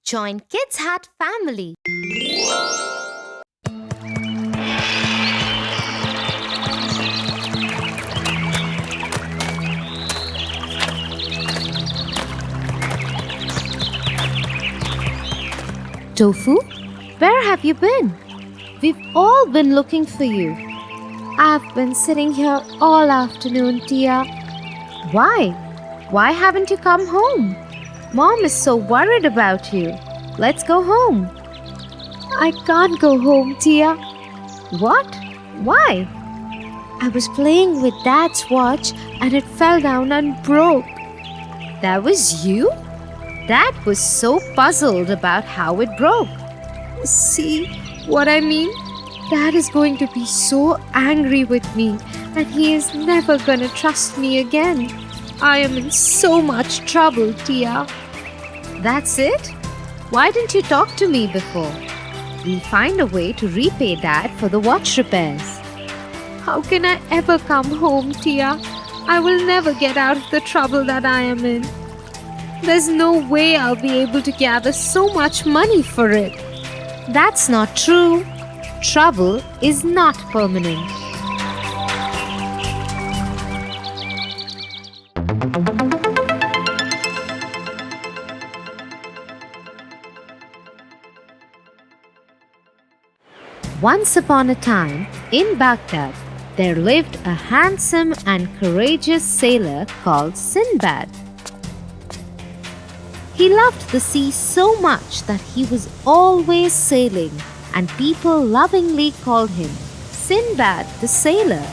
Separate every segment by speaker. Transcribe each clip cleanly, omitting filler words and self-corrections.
Speaker 1: Join Kids Hat family. Tofu, where have you been? We've all been looking for you. I've been sitting here all afternoon, Tia. Why? Why haven't you come home? Mom is so worried about you. Let's go home. I can't go home, Tia. What? Why? I was playing with Dad's watch and it fell down and broke. That was you? Dad was so puzzled about how it broke. See what I mean? Dad is going to be so angry with me and he is never gonna trust me again. I am in so much trouble, Tia. That's it? Why didn't you talk to me before? We'll find a way to repay Dad for the watch repairs. How can I ever come home, Tia? I will never get out of the trouble that I am in. There's no way I'll be able to gather so much money for it. That's not true. Trouble is not permanent. Once upon a time, in Baghdad, there lived a handsome and courageous sailor called Sinbad. He loved the sea so much that he was always sailing, and people lovingly called him Sinbad the Sailor.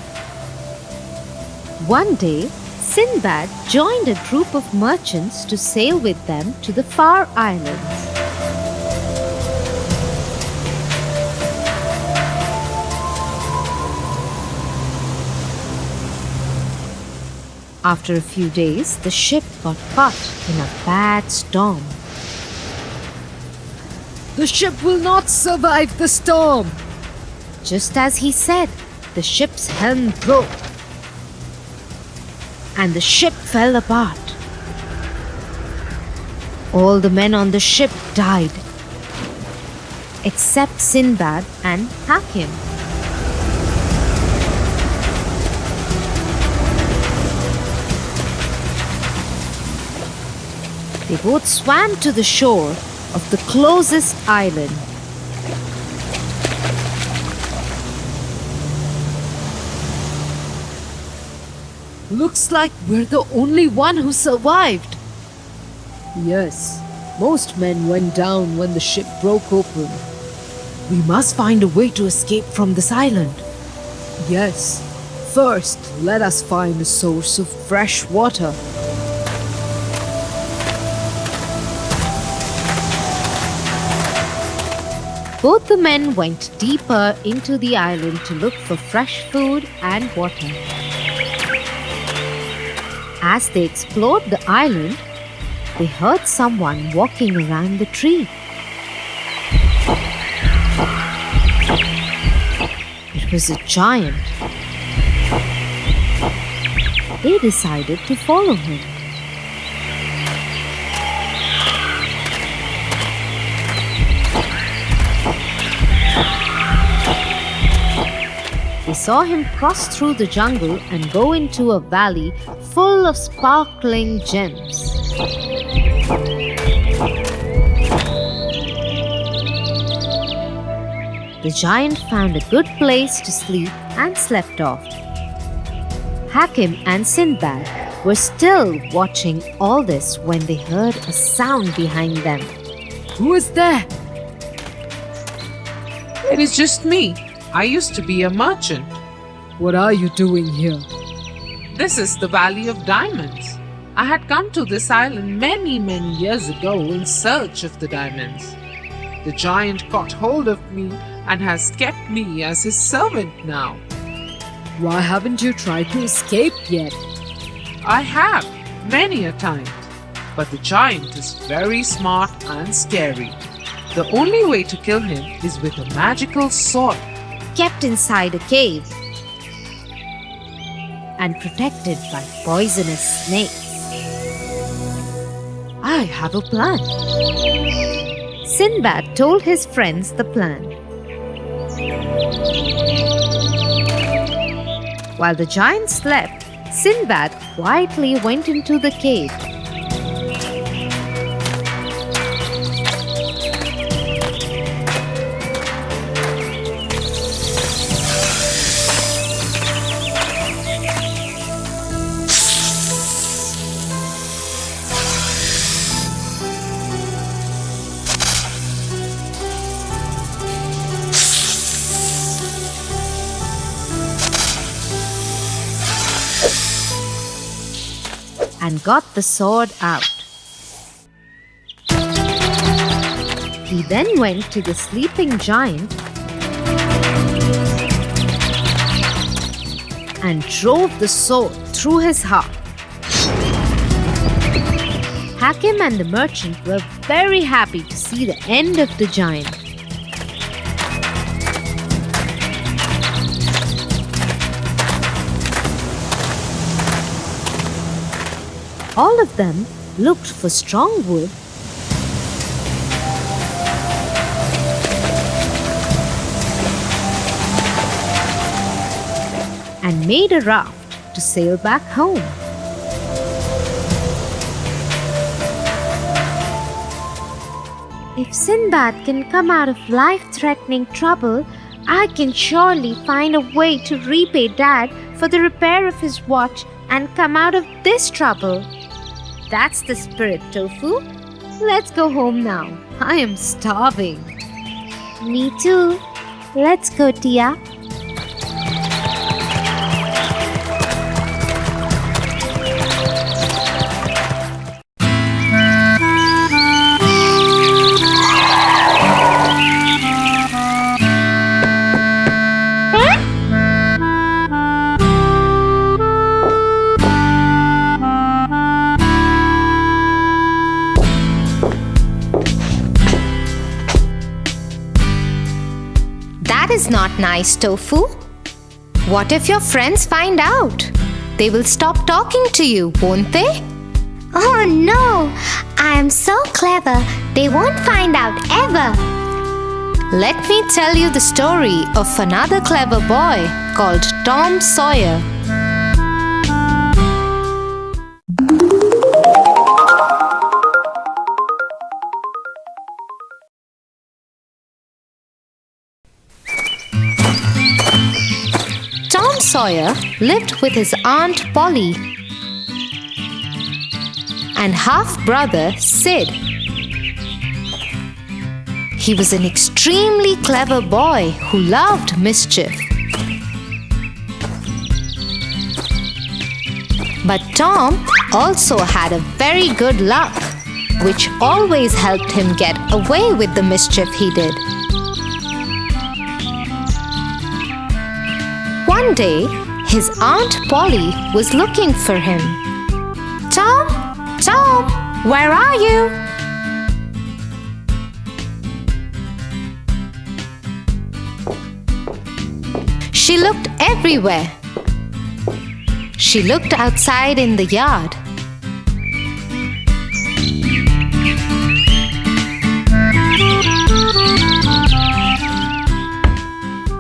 Speaker 1: One day, Sinbad joined a group of merchants to sail with them to the far islands. After a few days, the ship got caught in a bad storm.
Speaker 2: The ship will not survive the storm.
Speaker 1: Just as he said, the ship's helm broke and the ship fell apart. All the men on the ship died, except Sinbad and Hakim. They both swam to the shore of the closest island.
Speaker 2: Looks like we're the only one who survived. Yes, most men went down when the ship broke open. We must find a way to escape from this island. Yes, first let us find a source of fresh water.
Speaker 1: Both the men went deeper into the island to look for fresh food and water. As they explored the island, they heard someone walking around the tree. It was a giant. They decided to follow him. They saw him cross through the jungle and go into a valley full of sparkling gems. The giant found a good place to sleep and slept off. Hakim and Sinbad were still watching all this when they heard a sound behind them.
Speaker 2: Who is there?
Speaker 3: It is just me. I used to be a merchant.
Speaker 2: What are you doing here?
Speaker 3: This is the Valley of Diamonds. I had come to this island many years ago in search of the diamonds. The giant caught hold of me and has kept me as his servant now.
Speaker 2: Why haven't you tried to escape yet?
Speaker 3: I have, many a time. But the giant is very smart and scary. The only way to kill him is with a magical sword.
Speaker 1: Kept inside a cave and protected by poisonous snakes.
Speaker 2: I have a plan.
Speaker 1: Sinbad told his friends the plan. While the giant slept, Sinbad quietly went into the cave. And got the sword out. He then went to the sleeping giant and drove the sword through his heart. Hakim and the merchant were very happy to see the end of the giant. All of them looked for strong wood and made a raft to sail back home. If Sinbad can come out of life-threatening trouble, I can surely find a way to repay Dad for the repair of his watch and come out of this trouble. That's the spirit, Tofu. Let's go home now. I am starving. Me too. Let's go, Tia. That is not nice, Tofu. What if your friends find out? They will stop talking to you, won't they?
Speaker 4: Oh no! I am so clever, they won't find out ever.
Speaker 1: Let me tell you the story of another clever boy called Tom Sawyer. Tom Sawyer lived with his Aunt Polly and half-brother Sid. He was an extremely clever boy who loved mischief. But Tom also had a very good luck, which always helped him get away with the mischief he did. One day, his Aunt Polly was looking for him. "Tom, Tom, where are you?" She looked everywhere. She looked outside in the yard.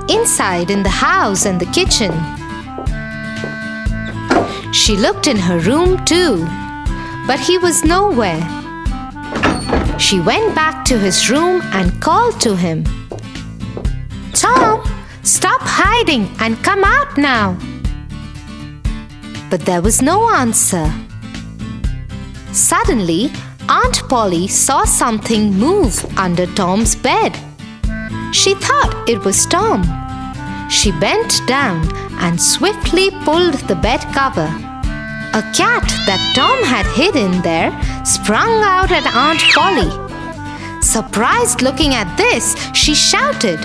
Speaker 1: Inside in the house and the kitchen. She looked in her room too, but he was nowhere. She went back to his room and called to him. "Tom, stop hiding and come out now." But there was no answer. Suddenly, Aunt Polly saw something move under Tom's bed. She thought it was Tom. She bent down and swiftly pulled the bed cover. A cat that Tom had hidden there sprung out at Aunt Polly. Surprised looking at this, she shouted,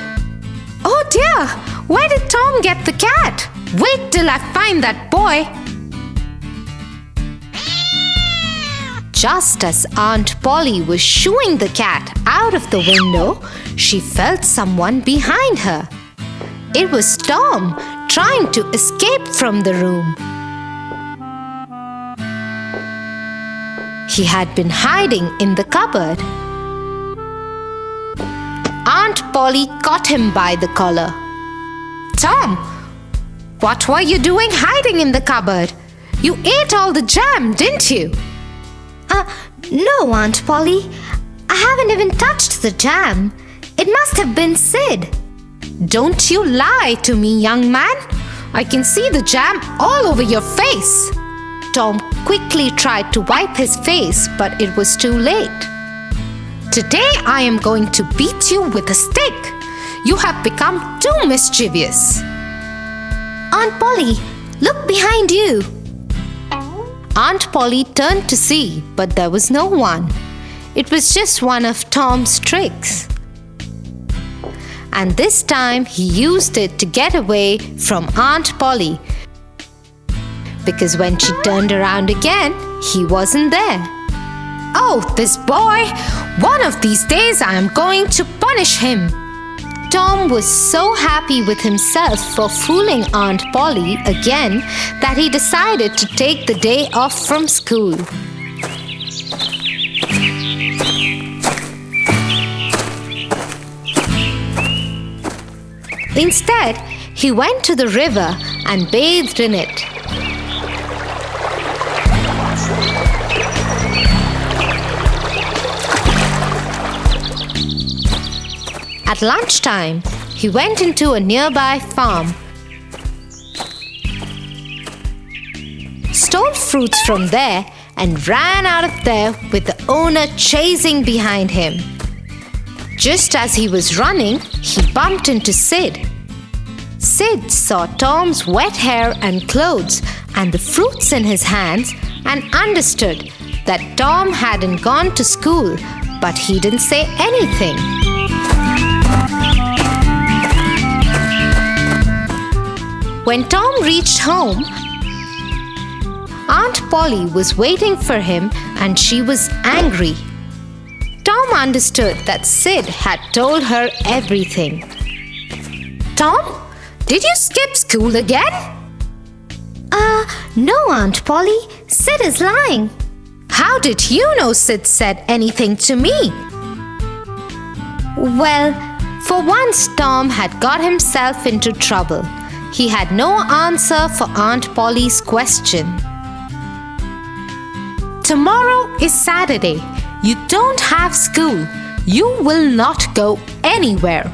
Speaker 1: "Oh dear, where did Tom get the cat? Wait till I find that boy." Just as Aunt Polly was shooing the cat out of the window, she felt someone behind her. It was Tom trying to escape from the room. He had been hiding in the cupboard. Aunt Polly caught him by the collar. "Tom, what were you doing hiding in the cupboard? You ate all the jam, didn't you?"
Speaker 4: No, Aunt Polly. I haven't even touched the jam. It must have been Sid.
Speaker 1: "Don't you lie to me, young man. I can see the jam all over your face." Tom quickly tried to wipe his face, but it was too late. "Today I am going to beat you with a stick. You have become too mischievous."
Speaker 4: Aunt Polly, look behind you.
Speaker 1: Aunt Polly turned to see, but there was no one. It was just one of Tom's tricks. And this time he used it to get away from Aunt Polly, because when she turned around again, he wasn't there. "Oh, this boy! One of these days I am going to punish him." Tom was so happy with himself for fooling Aunt Polly again that he decided to take the day off from school. Instead, he went to the river and bathed in it. At lunchtime, he went into a nearby farm, stole fruits from there, and ran out of there with the owner chasing behind him. Just as he was running, he bumped into Sid. Sid saw Tom's wet hair and clothes and the fruits in his hands and understood that Tom hadn't gone to school, but he didn't say anything. When Tom reached home, Aunt Polly was waiting for him and she was angry. Tom understood that Sid had told her everything. "Tom, did you skip school again?"
Speaker 4: No, Aunt Polly. Sid is lying.
Speaker 1: "How did you know Sid said anything to me?" Well, for once Tom had got himself into trouble. He had no answer for Aunt Polly's question. "Tomorrow is Saturday. You don't have school. You will not go anywhere.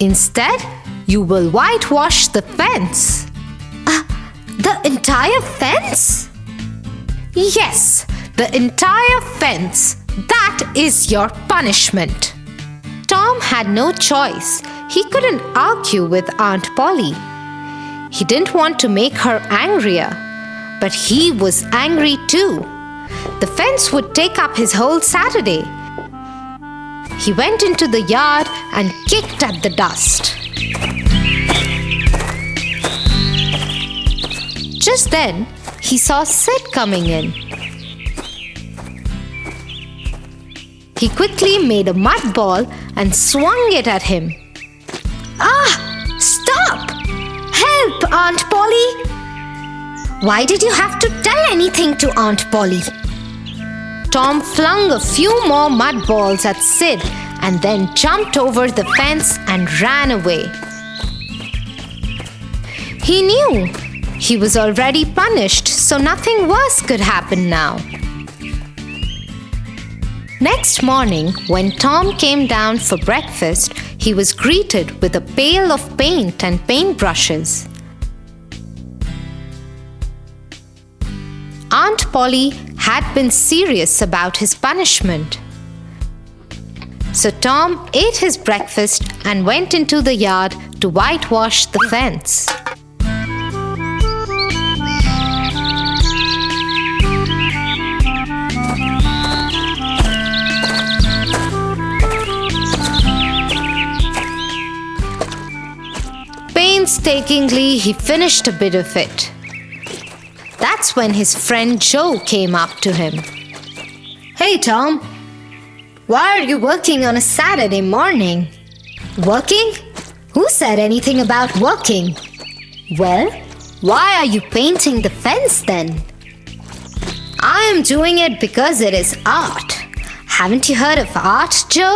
Speaker 1: Instead, you will whitewash the fence."
Speaker 4: The entire fence?
Speaker 1: "Yes, the entire fence. That is your punishment." Tom had no choice. He couldn't argue with Aunt Polly. He didn't want to make her angrier, but he was angry too. The fence would take up his whole Saturday. He went into the yard and kicked at the dust. Just then, he saw Sid coming in. He quickly made a mud ball and swung it at him.
Speaker 4: Ah! Stop! Help, Aunt Polly! Why did you have to tell anything to Aunt Polly?
Speaker 1: Tom flung a few more mud balls at Sid and then jumped over the fence and ran away. He knew he was already punished, so nothing worse could happen now. Next morning, when Tom came down for breakfast, he was greeted with a pail of paint and paintbrushes. Aunt Polly had been serious about his punishment. So Tom ate his breakfast and went into the yard to whitewash the fence. Painstakingly, he finished a bit of it. That's when his friend Joe came up to him.
Speaker 4: Hey, Tom. Why are you working on a Saturday morning? Working? Who said anything about working? Well, why are you painting the fence then? I am doing it because it is art. Haven't you heard of art, Joe?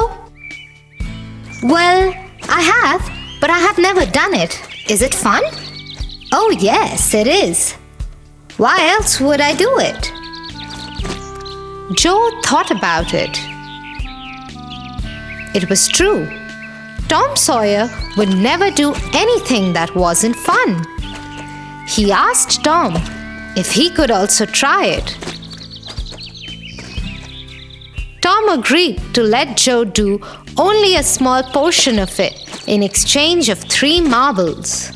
Speaker 4: Well, I have, but I have never done it. Is it fun? Oh, yes, it is. Why else would I do it? Joe thought about it. It was true. Tom Sawyer would never do anything that wasn't fun. He asked Tom if he could also try it. Tom agreed to let Joe do only a small portion of it in exchange of 3 marbles.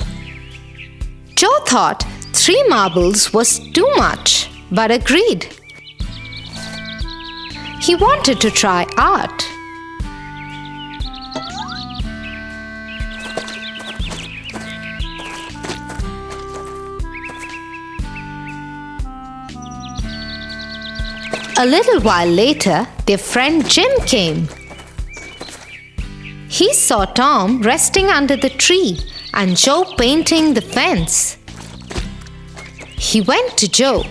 Speaker 4: Joe thought 3 marbles was too much, but agreed. He wanted to try art. A little while later, their friend Jim came. He saw Tom resting under the tree and Joe painting the fence. He went to Joe.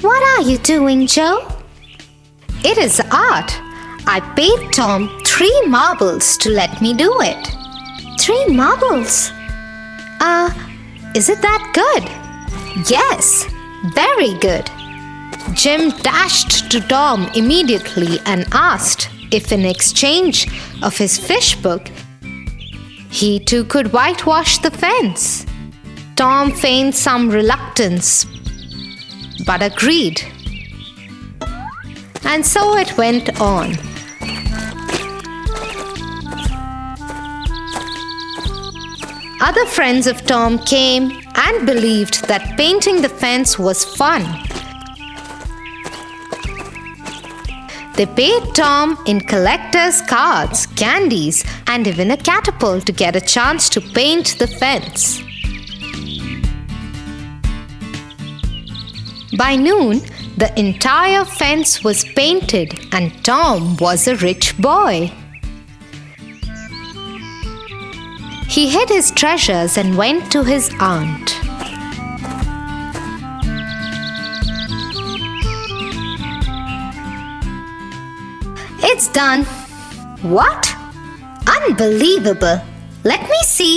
Speaker 4: "What are you doing, Joe?" "It is art. I paid Tom 3 marbles to let me do it." 3 marbles? Is it that good?" "Yes, very good." Jim dashed to Tom immediately and asked if in exchange of his fish book, he too could whitewash the fence. Tom feigned some reluctance, but agreed. And so it went on. Other friends of Tom came and believed that painting the fence was fun. They paid Tom in collector's cards, candies, and even a catapult to get a chance to paint the fence. By noon, the entire fence was painted and Tom was a rich boy. He hid his treasures and went to his aunt. "It's done." "What? Unbelievable. Let me see."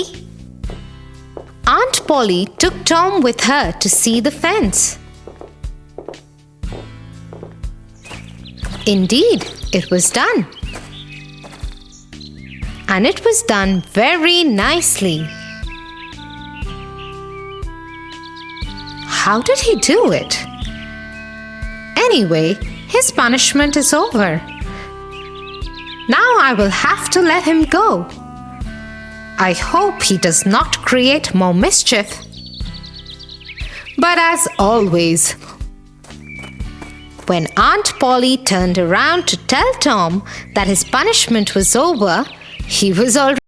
Speaker 4: Aunt Polly took Tom with her to see the fence. Indeed, it was done. And it was done very nicely. How did he do it? Anyway, his punishment is over. Now I will have to let him go. I hope he does not create more mischief. But as always, when Aunt Polly turned around to tell Tom that his punishment was over, he was already